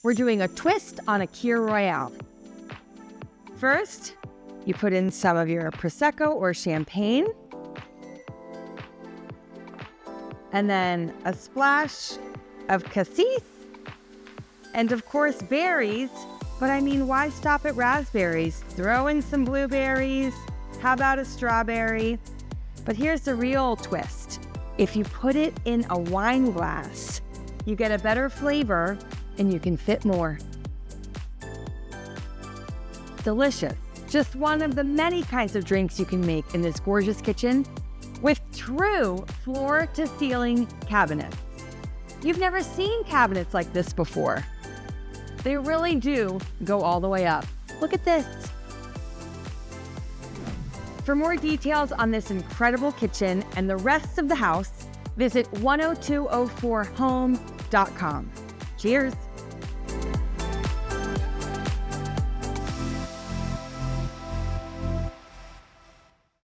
we're doing a twist on a Kir Royale. First, you put in some of your Prosecco or champagne, and then a splash of cassis, and of course berries, but I mean, why stop at raspberries? Throw in some blueberries, how about a strawberry? But here's the real twist. If you put it in a wine glass, you get a better flavor and you can fit more. Delicious. Just one of the many kinds of drinks you can make in this gorgeous kitchen with true floor-to-ceiling cabinets. You've never seen cabinets like this before. They really do go all the way up. Look at this. For more details on this incredible kitchen and the rest of the house, visit 10204home.com. Cheers.